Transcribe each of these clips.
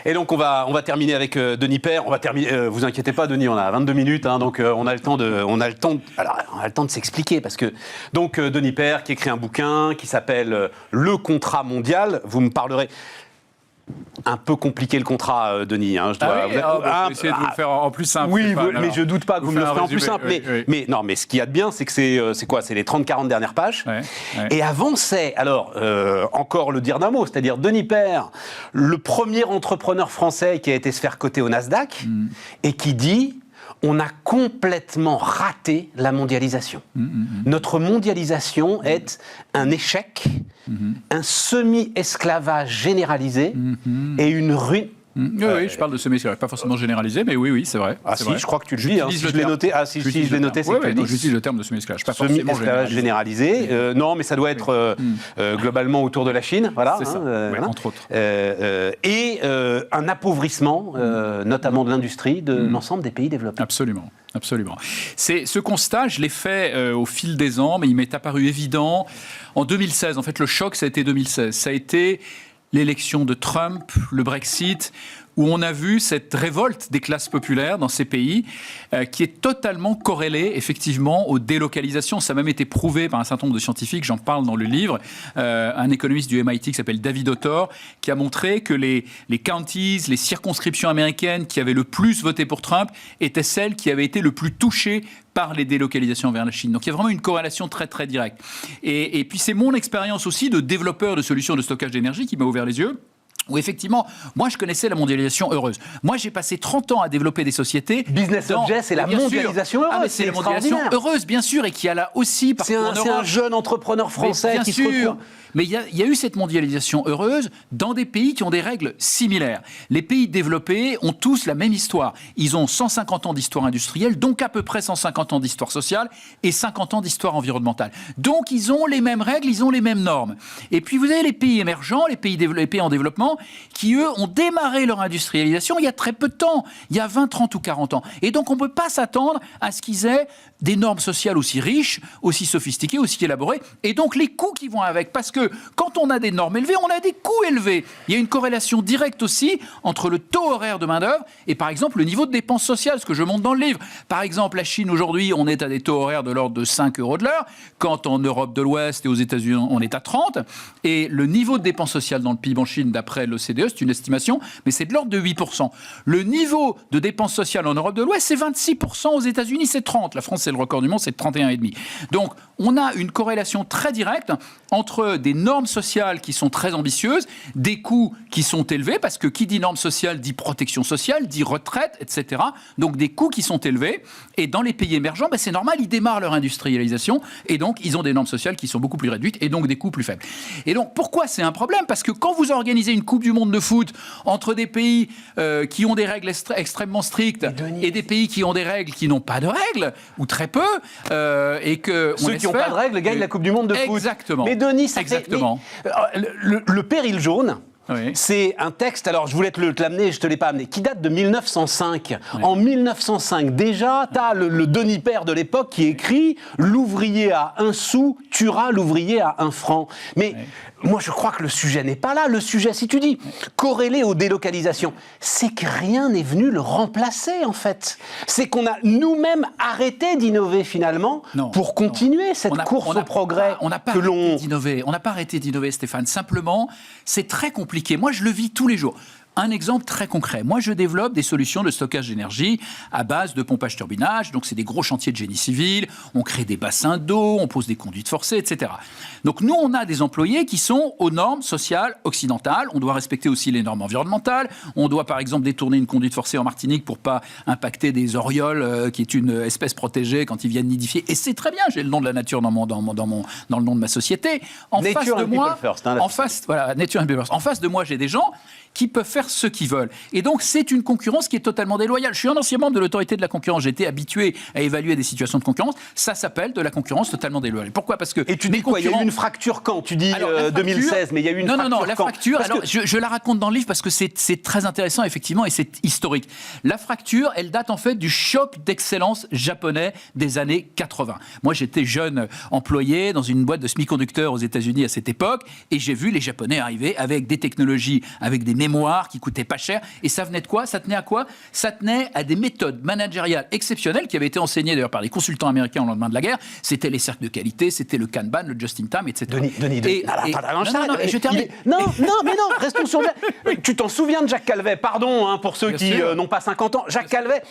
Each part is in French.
Et donc on va terminer avec Denis Père. On va terminer. Vous inquiétez pas, Denis, on a 22 minutes, hein, donc on a le temps de s'expliquer parce que donc Denis Père qui écrit un bouquin qui s'appelle Le contrat mondial. Vous me parlerez. Un peu compliqué le contrat, Denis. Hein, je dois je vais essayer de vous le faire en plus simple. Oui, mais je doute pas que vous me le ferez en plus simple. Mais non, mais ce qu'il y a de bien, c'est que c'est quoi? C'est les 30-40 dernières pages. Ouais. Et avant, c'est, alors, encore le dire d'un mot, c'est-à-dire Denis Père, le premier entrepreneur français qui a été se faire coter au Nasdaq et qui dit... On a complètement raté la mondialisation. Notre mondialisation est un échec, un semi-esclavage généralisé et une ruine. Oui, je parle de semi-esclavage, pas forcément généralisé, mais oui, c'est vrai. Ah si, je crois que tu le dis. Si je l'ai noté, si je l'ai noté, c'est que tu le dis. J'utilise le terme de semi-esclavage, pas forcément généralisé. Non, mais ça doit être globalement autour de la Chine, voilà. C'est ça, entre autres. Et un appauvrissement, notamment de l'industrie, de l'ensemble des pays développés. Absolument. Absolument. Ce constat, je l'ai fait au fil des ans, mais il m'est apparu évident en 2016. En fait, le choc, ça a été 2016. Ça a été l'élection de Trump, le Brexit, où on a vu cette révolte des classes populaires dans ces pays qui est totalement corrélée, effectivement, aux délocalisations. Ça a même été prouvé par un certain nombre de scientifiques, j'en parle dans le livre. Un économiste du MIT qui s'appelle David Autor, qui a montré que les counties, les circonscriptions américaines qui avaient le plus voté pour Trump étaient celles qui avaient été le plus touchées par les délocalisations vers la Chine. Donc il y a vraiment une corrélation très très directe. Et puis c'est mon expérience aussi de développeur de solutions de stockage d'énergie qui m'a ouvert les yeux. Où effectivement, moi je connaissais la mondialisation heureuse. Moi j'ai passé 30 ans à développer des sociétés. Business Object, c'est la mondialisation heureuse. Ah, mais c'est la mondialisation heureuse, bien sûr, et qui a là aussi partout en Europe. C'est un jeune entrepreneur français qui se retrouve. Mais il y a eu cette mondialisation heureuse dans des pays qui ont des règles similaires. Les pays développés ont tous la même histoire. Ils ont 150 ans d'histoire industrielle, donc à peu près 150 ans d'histoire sociale et 50 ans d'histoire environnementale. Donc ils ont les mêmes règles, ils ont les mêmes normes. Et puis vous avez les pays émergents, les pays en développement, qui eux ont démarré leur industrialisation il y a très peu de temps, il y a 20, 30 ou 40 ans. Et donc on ne peut pas s'attendre à ce qu'ils aient des normes sociales aussi riches, aussi sophistiquées, aussi élaborées, et donc les coûts qui vont avec. Parce que quand on a des normes élevées, on a des coûts élevés. Il y a une corrélation directe aussi entre le taux horaire de main-d'œuvre et par exemple le niveau de dépenses sociales, ce que je montre dans le livre. Par exemple, la Chine aujourd'hui, on est à des taux horaires de l'ordre de 5 € de l'heure, quand en Europe de l'Ouest et aux États-Unis, on est à 30. Et le niveau de dépenses sociales dans le PIB en Chine, d'après l'OCDE, c'est une estimation, mais c'est de l'ordre de 8%. Le niveau de dépenses sociales en Europe de l'Ouest, c'est 26%. Aux États-Unis, c'est 30%. La France, c'est le record du monde, c'est 31,5%. Donc, on a une corrélation très directe entre des normes sociales qui sont très ambitieuses, des coûts qui sont élevés, parce que qui dit normes sociales dit protection sociale, dit retraite, etc. Donc des coûts qui sont élevés. Et dans les pays émergents, c'est normal, ils démarrent leur industrialisation, et donc ils ont des normes sociales qui sont beaucoup plus réduites, et donc des coûts plus faibles. Et donc pourquoi c'est un problème? Parce que quand vous organisez une Coupe du Monde de foot entre des pays qui ont des règles extrêmement strictes et des pays qui ont des règles qui n'ont pas de règles, ou très peu, et que... Ceux qui n'ont pas de règles gagnent la Coupe du Monde de foot. Exactement. Mais Denis, ça exactement. Le péril jaune, oui. C'est un texte, alors je voulais te l'amener, je ne te l'ai pas amené, qui date de 1905. Oui. En 1905, déjà, tu as le Denis Père de l'époque qui écrit « L'ouvrier à 1 sou tuera l'ouvrier à 1 franc ». Mais moi, je crois que le sujet n'est pas là. Le sujet, si tu dis corrélé aux délocalisations, c'est que rien n'est venu le remplacer, en fait. C'est qu'on a nous-mêmes arrêté d'innover, finalement, pour continuer cette course au progrès que l'on... On n'a pas arrêté d'innover, Stéphane. Simplement, c'est très compliqué. Moi, je le vis tous les jours. Un exemple très concret. Moi, je développe des solutions de stockage d'énergie à base de pompage-turbinage. Donc, c'est des gros chantiers de génie civil. On crée des bassins d'eau, on pose des conduites forcées, etc. Donc, nous, on a des employés qui sont aux normes sociales occidentales. On doit respecter aussi les normes environnementales. On doit, par exemple, détourner une conduite forcée en Martinique pour pas impacter des orioles, qui est une espèce protégée quand ils viennent nidifier. Et c'est très bien. J'ai le nom de la nature dans le nom de ma société. En face de moi, Nature and People First. En face de moi, j'ai des gens qui peuvent faire ce qu'ils veulent. Et donc, c'est une concurrence qui est totalement déloyale. Je suis un ancien membre de l'autorité de la concurrence. J'ai été habitué à évaluer des situations de concurrence. Ça s'appelle de la concurrence totalement déloyale. Pourquoi? Parce que... Et tu dis quoi? Il y a eu une fracture quand? Tu dis 2016, mais il y a eu une fracture quand? Non, la fracture, alors, je la raconte dans le livre parce que c'est très intéressant, effectivement, et c'est historique. La fracture, elle date en fait du choc d'excellence japonais des années 80. Moi, j'étais jeune employé dans une boîte de semi-conducteurs aux États-Unis à cette époque, et j'ai vu les Japonais arriver avec des technologies, avec des mémoires qui coûtaient pas cher. Et ça venait de quoi? Ça tenait à quoi? Ça tenait à des méthodes managériales exceptionnelles qui avaient été enseignées d'ailleurs par les consultants américains au lendemain de la guerre. C'était les cercles de qualité, c'était le Kanban, le just-in-time, etc. Denis. Je termine. Non, restons sur Jack. Tu t'en souviens de Jacques Calvet? Pardon, pour ceux qui n'ont pas 50 ans. Jacques Calvet,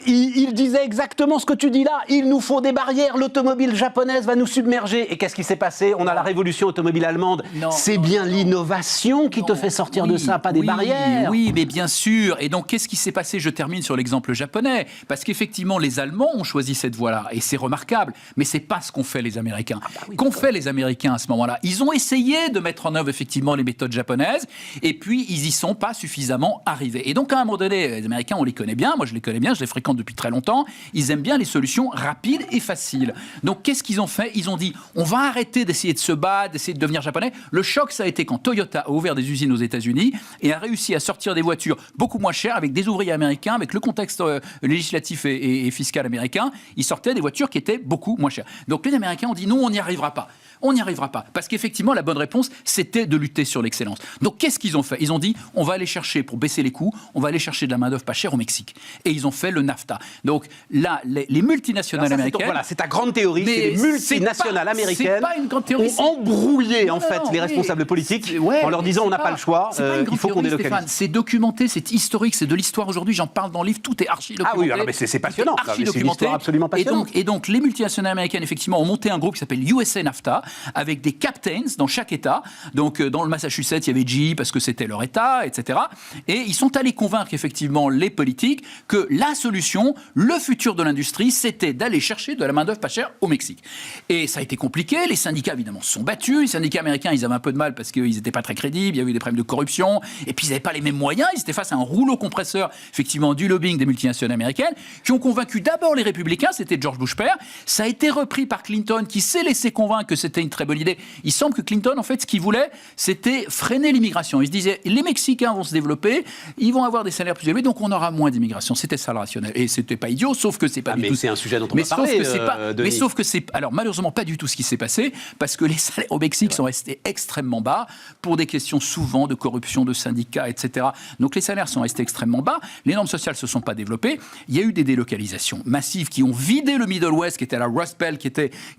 il disait exactement ce que tu dis là. Il nous faut des barrières, l'automobile japonaise va nous submerger. Et qu'est-ce qui s'est passé? On a la révolution automobile allemande. C'est bien l'innovation qui te fait sortir de ça, pas des barrières. Oui, mais bien sûr. Et donc, qu'est-ce qui s'est passé? Je termine sur l'exemple japonais. Parce qu'effectivement, les Allemands ont choisi cette voie-là. Et c'est remarquable. Mais c'est pas ce qu'ont fait les Américains. Qu'ont fait les Américains à ce moment-là? Ils ont essayé de mettre en œuvre effectivement les méthodes japonaises. Et puis, ils y sont pas suffisamment arrivés. Et donc, à un moment donné, les Américains, on les connaît bien. Moi, je les connais bien. Je les fréquente depuis très longtemps. Ils aiment bien les solutions rapides et faciles. Donc, qu'est-ce qu'ils ont fait? Ils ont dit, on va arrêter d'essayer de se battre, d'essayer de devenir japonais. Le choc, ça a été quand Toyota a ouvert des usines aux États-Unis et a réussi à sortir des voitures beaucoup moins chères avec des ouvriers américains, avec le contexte législatif et fiscal américain. Ils sortaient des voitures qui étaient beaucoup moins chères. Donc, les Américains ont dit, non, on n'y arrivera pas. On n'y arrivera pas. Parce qu'effectivement, la bonne réponse, c'était de lutter sur l'excellence. Donc, qu'est-ce qu'ils ont fait? Ils ont dit, on va aller chercher, pour baisser les coûts, on va aller chercher de la main-d'œuvre pas chère au Mexique. Et ils ont fait le NAFTA. Donc, là, les multinationales américaines... Voilà, c'est ta grande théorie. C'est les multinationales américaines pas une grande théorie, ont embrouillé, les responsables politiques en leur disant, on n'a pas le choix, il faut qu'on délocalise. C'est documenté, c'est historique, c'est de l'histoire aujourd'hui. J'en parle dans le livre, tout est archi-documenté. Ah oui, mais c'est passionnant. C'est une histoire absolument passionnante. Et donc, les multinationales américaines, effectivement, ont monté un groupe qui s'appelle USA NAFTA, avec des captains dans chaque État. Donc, dans le Massachusetts, il y avait GE parce que c'était leur État, etc. Et ils sont allés convaincre, effectivement, les politiques que la solution, le futur de l'industrie, c'était d'aller chercher de la main-d'œuvre pas chère au Mexique. Et ça a été compliqué. Les syndicats, évidemment, se sont battus. Les syndicats américains, ils avaient un peu de mal parce qu'ils n'étaient pas très crédibles. Il y avait eu des problèmes de corruption. Et puis, ils n'avaient pas les mêmes moyens. Ils étaient face à un rouleau compresseur, effectivement, du lobbying des multinationales américaines, qui ont convaincu d'abord les républicains. C'était George Bush père. Ça a été repris par Clinton, qui s'est laissé convaincre que c'était une très bonne idée. Il semble que Clinton, en fait, ce qu'il voulait, c'était freiner l'immigration. Il se disait, les Mexicains vont se développer, ils vont avoir des salaires plus élevés, donc on aura moins d'immigration. C'était ça le rationnel. Et c'était pas idiot, sauf que c'est pas du tout... c'est un sujet dont on va parler, mais sauf que c'est... Alors, malheureusement, pas du tout ce qui s'est passé, parce que les salaires au Mexique sont restés extrêmement bas, pour des questions souvent de corruption, de syndicats, etc. Donc, les salaires sont restés extrêmement bas, les normes sociales se sont pas développées, il y a eu des délocalisations massives qui ont vidé le Middle West, qui était la Rust Belt, qui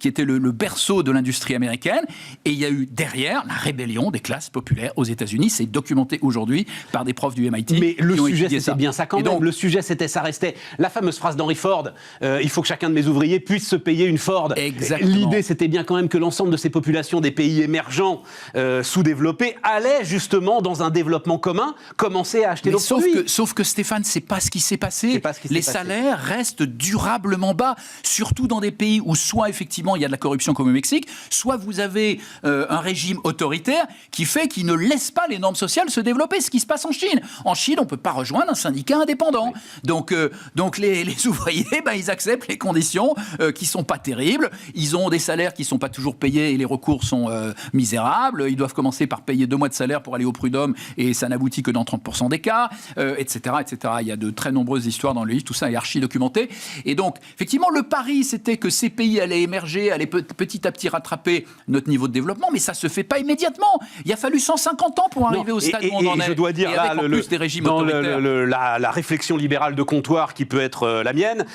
était le berceau de l'industrie américaine, et il y a eu derrière la rébellion des classes populaires aux États-Unis. C'est documenté aujourd'hui par des profs du MIT. Mais le sujet, c'était bien ça quand même. Donc, le sujet, ça restait la fameuse phrase d'Henry Ford, il faut que chacun de mes ouvriers puisse se payer une Ford. Exactement. L'idée, c'était bien quand même que l'ensemble de ces populations des pays émergents, sous-développés, allaient justement dans un développement commun, commencer à acheter nos produits. Sauf que Stéphane, c'est pas ce qui s'est passé. Les salaires restent durablement bas, surtout dans des pays où soit effectivement il y a de la corruption comme au Mexique, soit vous avez un régime autoritaire qui fait qu'il ne laisse pas les normes sociales se développer. Ce qui se passe en Chine. En Chine, on ne peut pas rejoindre un syndicat indépendant. Oui. Donc les ouvriers, ils acceptent les conditions qui ne sont pas terribles. Ils ont des salaires qui ne sont pas toujours payés et les recours sont misérables. Ils doivent commencer par payer 2 mois de salaire pour aller au prud'homme et ça n'aboutit que dans 30% des cas, etc., etc. Il y a de très nombreuses histoires dans le livre. Tout ça est archi documenté. Et donc, effectivement, le pari, c'était que ces pays allaient émerger, allaient petit à petit rattraper notre niveau de développement, mais ça ne se fait pas immédiatement. Il a fallu 150 ans pour arriver au stade où on en est. Je dois dire, là, des régimes dans autoritaires. la réflexion libérale de comptoir qui peut être la mienne,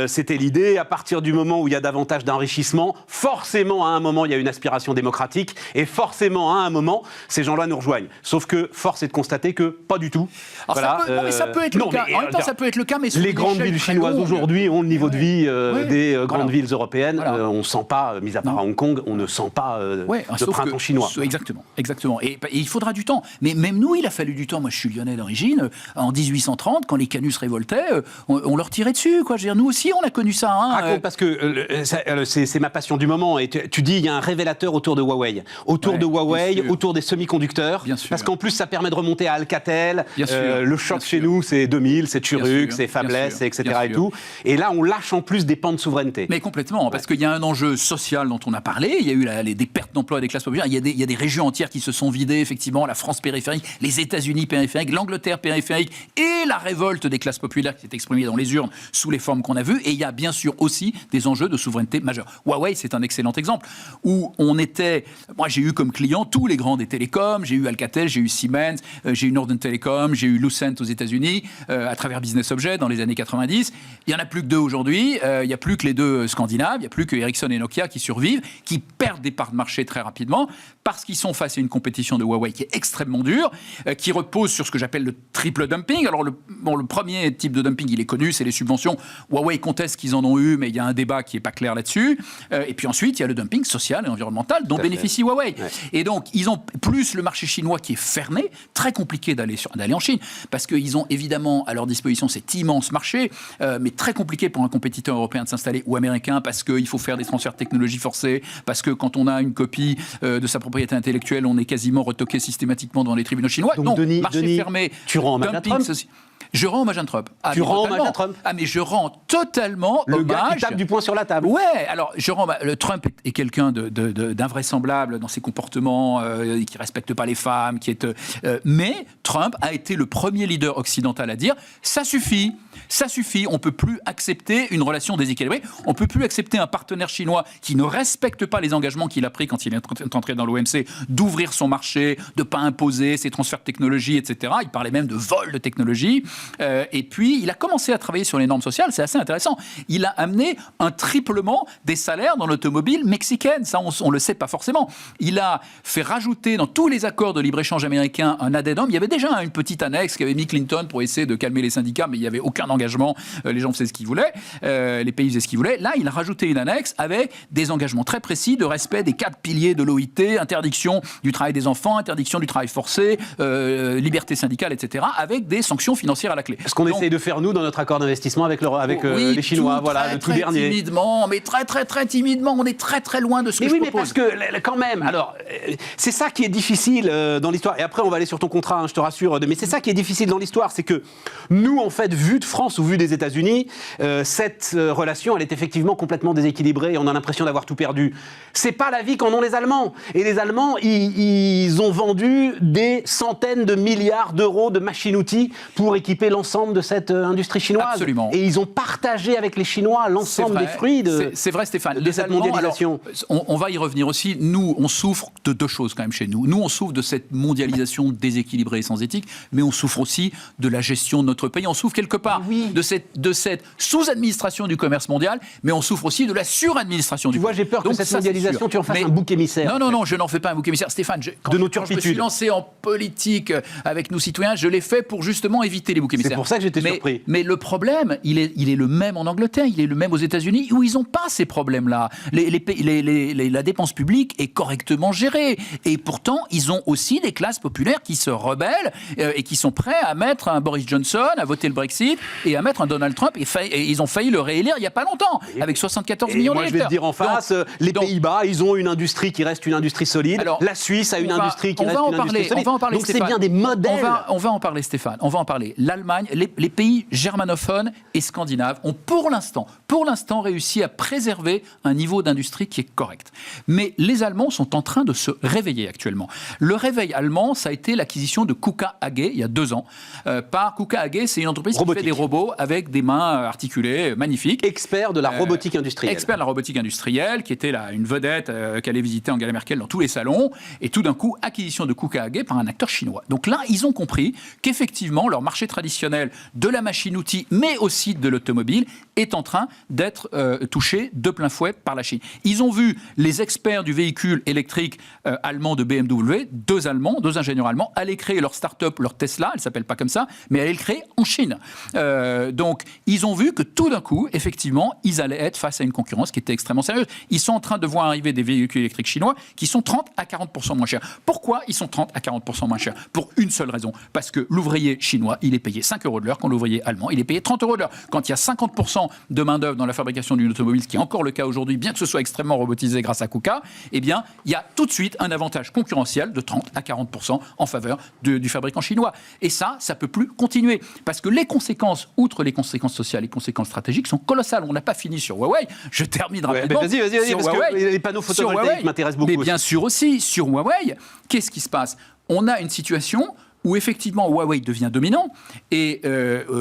c'était l'idée, à partir du moment où il y a davantage d'enrichissement, forcément, à un moment, il y a une aspiration démocratique, et forcément, à un moment, ces gens-là nous rejoignent. Sauf que, force est de constater que, pas du tout. Alors voilà, ça peut être le cas. En même temps, ça peut être le cas, mais les grandes villes chinoises aujourd'hui ont le niveau de vie des grandes villes européennes. On ne sent pas, mis à part à Hong Kong, on ne sent pas de printemps chinois. Exactement. Et il faudra du temps. Mais même nous, il a fallu du temps. Moi, je suis lyonnais d'origine. En 1830, quand les Canuts révoltaient, on leur tirait dessus. Je veux dire, nous aussi, on a connu ça. Raconte, parce que c'est ma passion du moment. Et tu dis, il y a un révélateur autour de Huawei. Autour des semi-conducteurs. Parce qu'en plus, ça permet de remonter à Alcatel. Le choc chez nous, c'est 2000, c'est Turuk, c'est Fabless, etc. Et tout. Et là, on lâche en plus des pans de souveraineté. Mais complètement, parce qu'il y a un enjeu social dont on a parlé. Il il y a eu des pertes d'emplois des classes populaires, il y a des régions entières qui se sont vidées, effectivement, la France périphérique, les États-Unis périphériques, l'Angleterre périphérique, et la révolte des classes populaires qui s'est exprimée dans les urnes sous les formes qu'on a vues, et il y a bien sûr aussi des enjeux de souveraineté majeurs. Huawei, c'est un excellent exemple, où moi j'ai eu comme client tous les grands des télécoms, j'ai eu Alcatel, j'ai eu Siemens, j'ai eu Northern Telecom, j'ai eu Lucent aux États-Unis, à travers Business Object dans les années 90. Il n'y en a plus que deux aujourd'hui, il n'y a plus que les deux scandinaves, il n'y a plus que Ericsson et Nokia qui survivent, qui perdent des parts de marché très rapidement, parce qu'ils sont face à une compétition de Huawei qui est extrêmement dure, qui repose sur ce que j'appelle le triple dumping. Alors le premier type de dumping, il est connu, c'est les subventions. Huawei conteste qu'ils en ont eu, mais il y a un débat qui n'est pas clair là-dessus. Et puis ensuite, il y a le dumping social et environnemental dont bénéficie Huawei. Ouais. Et donc, ils ont plus le marché chinois qui est fermé, très compliqué d'aller en Chine, parce qu'ils ont évidemment à leur disposition cet immense marché, mais très compliqué pour un compétiteur européen de s'installer, ou américain, parce qu'il faut faire des transferts de technologie forcés, parce que quand on a une copie de sa propriété intellectuelle, on est quasiment retoqué systématiquement devant les tribunaux chinois. Donc, Denis, fermé, tu rends hommage à Trump. Je rends hommage à Trump. Tu rends hommage à Trump. Mais je rends totalement le hommage. Le gars qui tape du poing sur la table. Ouais, alors le Trump est quelqu'un d'invraisemblable dans ses comportements, qui ne respecte pas les femmes, mais Trump a été le premier leader occidental à dire ça suffit, on ne peut plus accepter une relation déséquilibrée, on ne peut plus accepter un partenaire chinois qui ne respecte pas les engagements qu'il a pris quand il est entré dans l'OMC, d'ouvrir son marché, de ne pas imposer ses transferts de technologie, etc. Il parlait même de vol de technologie. Et puis, il a commencé à travailler sur les normes sociales, c'est assez intéressant. Il a amené un triplement des salaires dans l'automobile mexicaine, ça on ne le sait pas forcément. Il a fait rajouter dans tous les accords de libre-échange américains un addendum. Il y avait déjà une petite annexe qu'avait mis Clinton pour essayer de calmer les syndicats, mais il n'y avait aucun engagement, les gens faisaient ce qu'ils voulaient, les pays faisaient ce qu'ils voulaient. Là, il a rajouté une annexe avec des engagements très précis de respect des 4 piliers de l'OIT, interdiction du travail des enfants, interdiction du travail forcé, liberté syndicale, etc., avec des sanctions financières à la clé. Ce qu'on essaye de faire, nous, dans notre accord d'investissement avec les Chinois, le tout dernier. Timidement, mais très timidement, on est très loin de ce que je propose. Mais parce que, quand même, alors, c'est ça qui est difficile dans l'histoire, et après on va aller sur ton contrat, je te rassure, mais c'est ça qui est difficile dans l'histoire, c'est que nous, en fait, vu de France ou vu des États-Unis, cette relation, elle est effectivement complètement déséquilibrée, et on a l'impression d'avoir tout perdu. C'est pas la vie qu'en ont les Allemands, et les Allemands, ils ont vendu des centaines de milliards d'euros de machines-outils pour équiper l'ensemble de cette industrie chinoise. Absolument. Et ils ont partagé avec les Chinois l'ensemble des fruits de cette mondialisation. Alors, on va y revenir aussi. Nous, on souffre de deux choses quand même chez nous. Nous, on souffre de cette mondialisation déséquilibrée et sans éthique, mais on souffre aussi de la gestion de notre pays. On souffre quelque part de cette sous-administration du commerce mondial, mais on souffre aussi de la suradministration du commerce. Tu vois, j'ai peur que cette mondialisation, tu en fasses un bouc émissaire. Non, je n'en fais pas un bouc émissaire. Stéphane, quand je me suis lancé en politique avec nos citoyens, je l'ai fait pour justement éviter les boucs émissaires. C'est pour ça que j'étais surpris. Mais le problème, il est le même en Angleterre, il est le même aux États-Unis, où ils n'ont pas ces problèmes-là. La dépense publique est correctement gérée. Et pourtant, ils ont aussi des classes populaires qui se rebellent et qui sont prêts à mettre un Boris Johnson, à voter le Brexit et à mettre un Donald Trump. Et ils ont failli le réélire il n'y a pas longtemps, avec 74 millions d'électeurs. Moi, je vais te dire en face, les Pays-Bas, ils ont une industrie qui reste une industrie solide. Alors, la Suisse a une industrie qui reste une industrie solide. On va en parler, donc Stéphane. C'est bien des modèles. On va en parler, Stéphane. On va en parler. L'Allemagne, les pays germanophones et scandinaves ont pour l'instant réussi à préserver un niveau d'industrie qui est correct. Mais les Allemands sont en train de se réveiller actuellement. Le réveil allemand, ça a été l'acquisition de KUKA AG il y a 2 ans. Par KUKA AG, c'est une entreprise qui fait des robots avec des mains articulées, magnifiques. Expert de la robotique industrielle. Expert de la robotique industrielle, qui était une vedette qu'allait visiter Angela Merkel dans tous les salons. Et tout d'un coup, acquisition de KUKA AG par un acteur chinois. Donc là, ils ont compris qu'effectivement, leur marché traditionnel de la machine-outil, mais aussi de l'automobile, est en train d'être touché de plein fouet par la Chine. Ils ont vu les experts du véhicule électrique allemand de BMW, 2 ingénieurs allemands, aller créer leur start-up, leur Tesla, elle ne s'appelle pas comme ça, mais aller le créer en Chine. Donc, ils ont vu que tout d'un coup, effectivement, ils allaient être face à une concurrence qui était extrêmement sérieuse. Ils sont en train de voir arriver des véhicules électriques chinois qui sont 30 à 40% moins chers. Pourquoi ils sont 30 à 40% moins chers? Pour une seule raison. Parce que l'ouvrier chinois, il est payé 5 € de l'heure, quand l'ouvrier allemand, il est payé 30 € de l'heure. Quand il y a 50% de main-d'œuvre dans la fabrication d'une automobile, ce qui est encore le cas aujourd'hui, bien que ce soit extrêmement robotisé grâce à KUKA, eh bien, il y a tout de suite un avantage concurrentiel de 30 à 40% en faveur du fabricant chinois. Et ça peut plus continuer. Parce que les conséquences conséquences, outre les conséquences sociales, les conséquences stratégiques sont colossales. On n'a pas fini sur Huawei. Je termine rapidement. Vas-y, parce que les panneaux photovoltaïques m'intéressent beaucoup. Mais bien sûr aussi, sur Huawei, qu'est-ce qui se passe? On a une situation où effectivement Huawei devient dominant et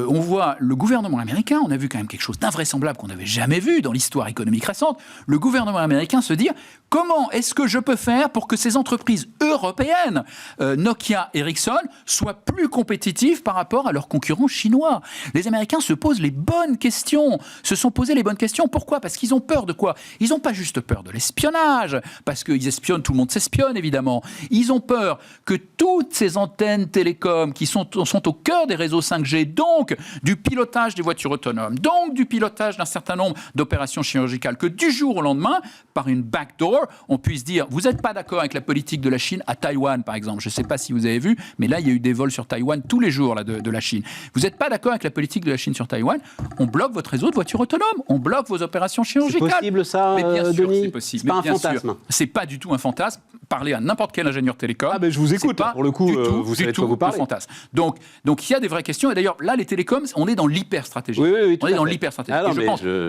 on voit le gouvernement américain, on a vu quand même quelque chose d'invraisemblable qu'on n'avait jamais vu dans l'histoire économique récente, le gouvernement américain se dire comment est-ce que je peux faire pour que ces entreprises européennes, Nokia, Ericsson, soient plus compétitives par rapport à leurs concurrents chinois? Les Américains se posent les bonnes questions, se sont posés les bonnes questions. Pourquoi? Parce qu'ils ont peur de quoi? Ils n'ont pas juste peur de l'espionnage, parce qu'ils espionnent, tout le monde s'espionne évidemment. Ils ont peur que toutes ces antennes télécoms qui sont au cœur des réseaux 5G, donc du pilotage des voitures autonomes, donc du pilotage d'un certain nombre d'opérations chirurgicales, que du jour au lendemain, par une backdoor, on puisse dire vous n'êtes pas d'accord avec la politique de la Chine à Taïwan, par exemple. Je ne sais pas si vous avez vu, mais là, il y a eu des vols sur Taïwan tous les jours là, de la Chine. Vous n'êtes pas d'accord avec la politique de la Chine sur Taïwan, on bloque votre réseau de voitures autonomes, on bloque vos opérations chirurgicales. C'est possible ça, mais bien sûr, Denis? c'est possible. C'est pas un fantasme. C'est pas du tout un fantasme. Parlez à n'importe quel ingénieur télécom. Ah ben je vous écoute, pour le coup, vous savez de quoi vous parlez. Fantasme. Donc il y a des vraies questions. Et d'ailleurs, là, les télécoms, on est dans l'hyper-stratégie. Oui, on est dans l'hyper-stratégie.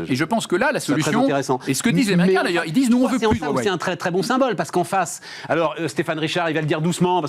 Et je pense que là, la solution... Et ce que disent les Américains, d'ailleurs, ils disent, nous, on veut plus. C'est un très, très bon symbole, parce qu'en face... Alors, Stéphane Richard, il va le dire doucement,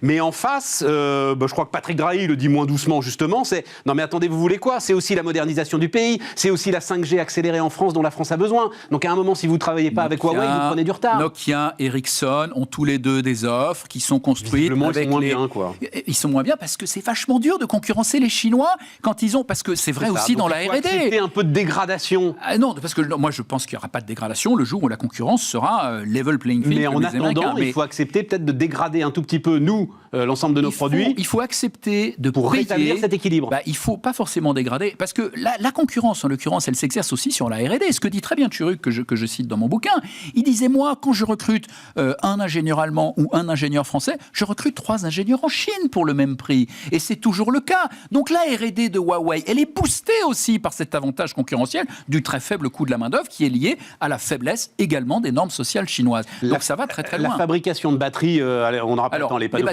mais en face, je crois que Patrick Drahi le dit moins doucement, justement, c'est... Non, mais attendez, vous voulez quoi? C'est aussi la modernisation du pays, c'est aussi la 5G accélérée en France dont la France a besoin. Donc, à un moment, si vous ne travaillez pas avec Huawei, vous prenez du retard. Nokia, Ericsson ont tous les deux des offres qui sont construites avec ils sont moins bien, quoi. Ils sont moins bien parce que c'est vachement dur de concurrencer les Chinois quand ils ont... Parce que c'est vrai aussi dans la R&D. Accepter un peu de dégradation. Non, parce que moi, je pense qu'il n'y aura pas de dégradation le jour où la concurrence sera level playing field. Mais en attendant, il faut accepter peut-être de dégrader un tout petit peu, nous, l'ensemble de nos produits. Il faut accepter de pour payer, rétablir cet équilibre. Il ne faut pas forcément dégrader, parce que la concurrence, en l'occurrence, elle s'exerce aussi sur la R&D. Ce que dit très bien Turuk, que je cite dans mon bouquin, il disait, moi, quand je recrute un ingénieur allemand ou un ingénieur français, je recrute 3 ingénieurs en Chine pour le même prix. Et c'est toujours le cas. Donc la R&D de Huawei, elle est boostée aussi par cet avantage concurrentiel du très faible coût de la main-d'œuvre qui est lié à la faiblesse également des normes sociales chinoises. Donc ça va très très loin. La fabrication de batteries, on n'aura pas le temps, les panneaux.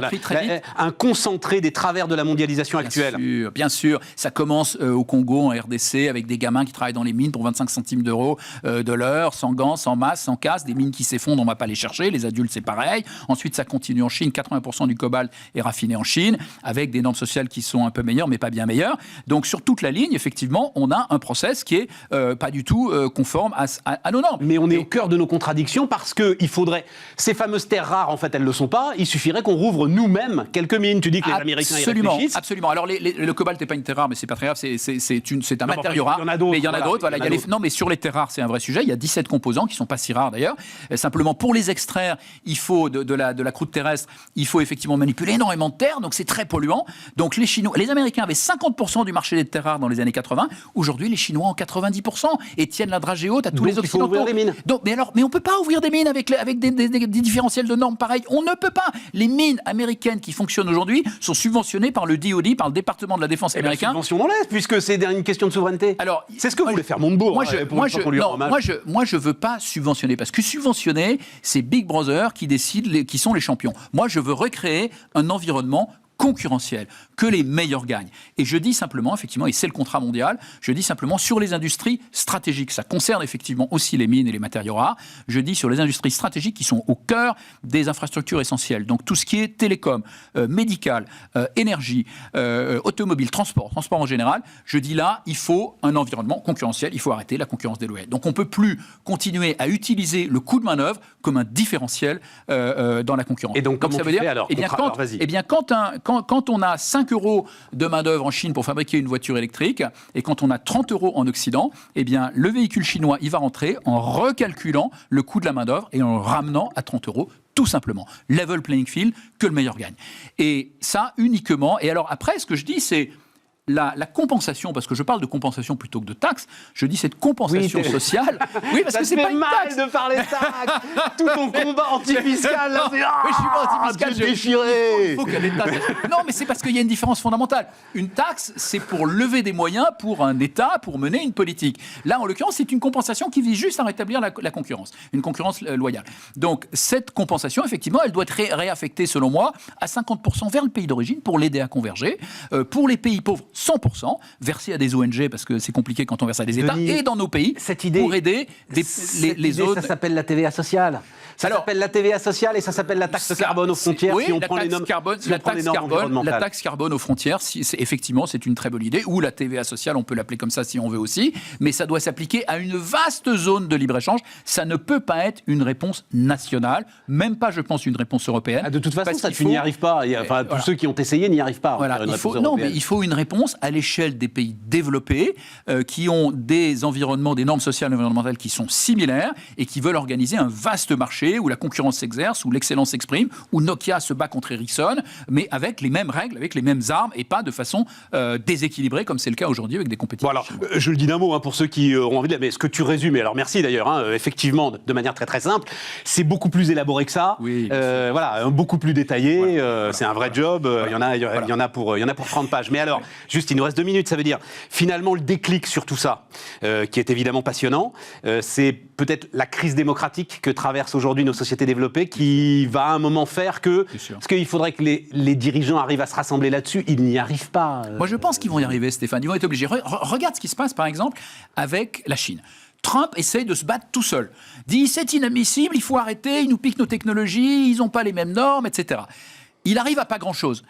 Un concentré des travers de la mondialisation actuelle. Bien sûr. Ça commence au Congo, en RDC, avec des gamins qui travaillent dans les mines pour 25 centimes d'euros de l'heure, sans gants, sans masque, sans casque, des mines qui s'effondrent, on ne va pas les chercher. Les adultes, c'est pareil. Ensuite, ça continue en Chine. 80% du cobalt est raffiné en Chine, avec des normes sociales qui sont un peu meilleures, mais pas bien meilleures. Donc, sur toute la ligne, effectivement, on a un process qui est pas du tout conforme à nos normes. Mais on est au cœur de nos contradictions parce qu'il faudrait... Ces fameuses terres rares, en fait, elles ne le sont pas. Il suffirait qu'on rouvre nous-mêmes quelques mines. Tu dis que les Américains y réfléchissent. Absolument. Alors, le cobalt n'est pas une terre rare, mais c'est pas très grave. C'est un matériau rare. Il y en a d'autres. Mais il y en a d'autres. Voilà. Non, mais sur les terres rares, c'est un vrai sujet. Il y a 17 composants qui ne sont pas si rares, d'ailleurs. Simplement, pour les extraire, il faut de la croûte terrestre, il faut effectivement manipuler énormément de terre, donc c'est très polluant. Donc les Américains avaient 50% du marché des terres rares dans les années 80. Aujourd'hui, les Chinois ont 90% et tiennent la dragée haute à tous les Occidentaux. Il faut ouvrir des mines. Donc, mais on ne peut pas ouvrir des mines avec des différentiels de normes pareils. On ne peut pas. Les mines américaines qui fonctionnent aujourd'hui sont subventionnées par le DoD, par le département de la défense américain. Subvention dans l'Est, puisque c'est une question de souveraineté. Alors, c'est ce que voulait faire Montebourg. Moi, je veux pas subventionner, parce que subventionner, c'est Big Brother qui décide qui sont les champions. Moi, je veux recréer un environnement concurrentiel, que les meilleurs gagnent. Et je dis simplement, effectivement, et c'est le contrat mondial, je dis simplement sur les industries stratégiques, ça concerne effectivement aussi les mines et les matériaux rares, je dis sur les industries stratégiques qui sont au cœur des infrastructures essentielles. Donc tout ce qui est télécom, médical, énergie, automobile, transport en général, je dis là, il faut un environnement concurrentiel, il faut arrêter la concurrence déloyale. Donc on ne peut plus continuer à utiliser le coût de manœuvre comme un différentiel dans la concurrence. Et donc comment ça veut dire alors, quand on a 5 € de main-d'œuvre en Chine pour fabriquer une voiture électrique, et quand on a 30 € en Occident, eh bien, le véhicule chinois, il va rentrer en recalculant le coût de la main-d'œuvre et en le ramenant à 30 €. Tout simplement. Level playing field, que le meilleur gagne. Et ça, uniquement. Et alors, après, ce que je dis, c'est la compensation, parce que je parle de compensation plutôt que de taxe, je dis cette compensation sociale. Oui, parce que c'est pas une taxe. de parler taxe. Tout ton combat anti-fiscal, là, c'est je suis pas anti-fiscal, déchiré. Il faut que l'État... Non, mais c'est parce qu'il y a une différence fondamentale. Une taxe, c'est pour lever des moyens pour un État, pour mener une politique. Là, en l'occurrence, c'est une compensation qui vise juste à rétablir la concurrence, une concurrence loyale. Donc, cette compensation, effectivement, elle doit être réaffectée, selon moi, à 50% vers le pays d'origine pour l'aider à converger. Pour les pays pauvres, 100%, versés à des ONG, parce que c'est compliqué quand on verse à des États, et dans nos pays, cette idée, pour aider les zones... Ça s'appelle la TVA sociale. Ça s'appelle la TVA sociale et ça s'appelle la taxe carbone aux frontières. Oui, si on la prend taxe les normes, carbone, si on prend les normes environnementales. la taxe carbone aux frontières, effectivement, c'est une très bonne idée. Ou la TVA sociale, on peut l'appeler comme ça si on veut aussi. Mais ça doit s'appliquer à une vaste zone de libre-échange. Ça ne peut pas être une réponse nationale, même pas, je pense, une réponse européenne. Ah, de toute façon, tu n'y arrives pas. Enfin, tous ceux qui ont essayé n'y arrivent pas. Voilà, mais il faut une réponse à l'échelle des pays développés qui ont des environnements, des normes sociales et environnementales qui sont similaires et qui veulent organiser un vaste marché où la concurrence s'exerce, où l'excellence s'exprime, où Nokia se bat contre Ericsson, mais avec les mêmes règles, avec les mêmes armes et pas de façon déséquilibrée comme c'est le cas aujourd'hui avec des compétitions. Bon, alors, je le dis d'un mot pour ceux qui auront envie de... Mais ce que tu résumes, et alors merci d'ailleurs, effectivement, de manière très très simple, c'est beaucoup plus élaboré que ça, oui, voilà, beaucoup plus détaillé, c'est un vrai job, il y en a pour 30 pages. Mais alors, juste, il nous reste 2 minutes, ça veut dire, finalement, le déclic sur tout ça, qui est évidemment passionnant, c'est peut-être la crise démocratique que traversent aujourd'hui nos sociétés développées qui va à un moment faire que... Parce qu'il faudrait que les dirigeants arrivent à se rassembler là-dessus, ils n'y arrivent pas. Moi, je pense qu'ils vont y arriver, Stéphane, ils vont être obligés. Regarde ce qui se passe, par exemple, avec la Chine. Trump essaye de se battre tout seul. Dit, c'est inadmissible, il faut arrêter, ils nous piquent nos technologies, ils n'ont pas les mêmes normes, etc. Il arrive à pas grand-chose.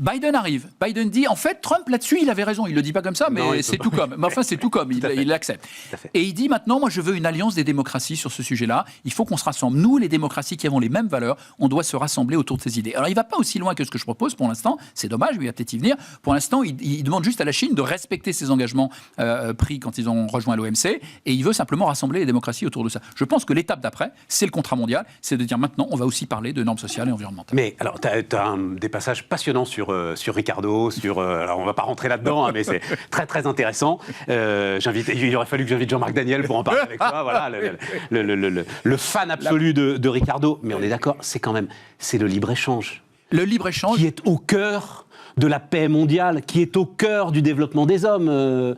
Biden arrive. Biden dit, en fait, Trump, là-dessus, il avait raison. Il ne le dit pas comme ça, mais c'est tout comme. Mais enfin, c'est tout comme. Il l'accepte. Et il dit, maintenant, moi, je veux une alliance des démocraties sur ce sujet-là. Il faut qu'on se rassemble. Nous, les démocraties qui avons les mêmes valeurs, on doit se rassembler autour de ces idées. Alors, il ne va pas aussi loin que ce que je propose pour l'instant. C'est dommage, il va peut-être y venir. Pour l'instant, il demande juste à la Chine de respecter ses engagements pris quand ils ont rejoint l'OMC. Et il veut simplement rassembler les démocraties autour de ça. Je pense que l'étape d'après, c'est le contrat mondial. C'est de dire, maintenant, on va aussi parler de normes sociales et environnementales. Mais alors, tu as des passages passionnants sur Ricardo, alors on va pas rentrer là-dedans, mais c'est très très intéressant. Il aurait fallu que j'invite Jean-Marc Daniel pour en parler avec toi. Voilà, le fan absolu de Ricardo. Mais on est d'accord, c'est le libre-échange. Le libre-échange qui est au cœur de la paix mondiale, qui est au cœur du développement des hommes.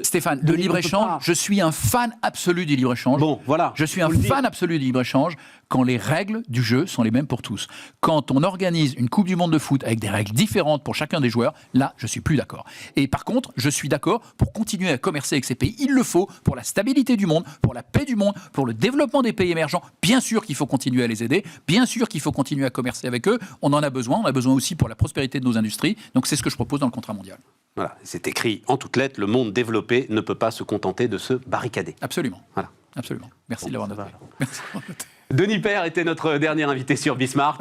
Stéphane, le libre-échange, je suis un fan absolu du libre-échange. Bon, voilà. Je suis un fan absolu du libre-échange quand les règles du jeu sont les mêmes pour tous. Quand on organise une Coupe du Monde de foot avec des règles différentes pour chacun des joueurs, là, je suis plus d'accord. Et par contre, je suis d'accord pour continuer à commercer avec ces pays. Il le faut pour la stabilité du monde, pour la paix du monde, pour le développement des pays émergents. Bien sûr qu'il faut continuer à les aider. Bien sûr qu'il faut continuer à commercer avec eux. On en a besoin. On a besoin aussi pour la prospérité de nos industries. Donc c'est ce que je propose dans le contrat mondial. Voilà, c'est écrit en toutes lettres, le monde développé ne peut pas se contenter de se barricader. Absolument. Voilà. Absolument. Merci de l'avoir noté. Denis Père était notre dernier invité sur Bismart.